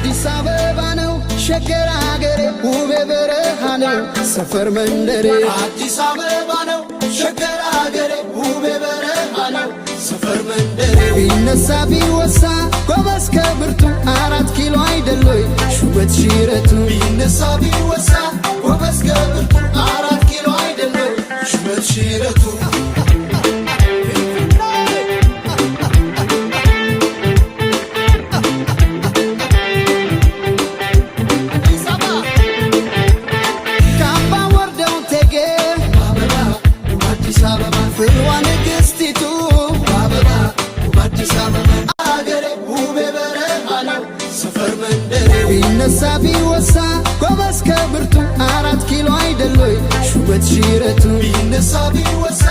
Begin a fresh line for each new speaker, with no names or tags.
አዲስ አበባ ነው ሸገር አገሬ ውቤ በረሃ ነው ሰፈር መንደሬ አዲስ አበባ ነው ሸገር አገሬ ውቤ በረሃ ነው ሰፈር መንደሬ ቢነሳ ቢወሳ ጎበዝ ከብርቱ 4 ኪሎ አይደለይ ሹመት ሽረቱ ቢነሳ ቢወሳ ጎበዝ ከብርቱ 4 ኪሎ አይደለይ ሹመት ሽረቱ ቢነሳ ቢወሳ ጎበዝ ከብርቱ 4 ኪሎ አይደለይ ሹመት ሽረቱ ቢነሳ ቢወሳ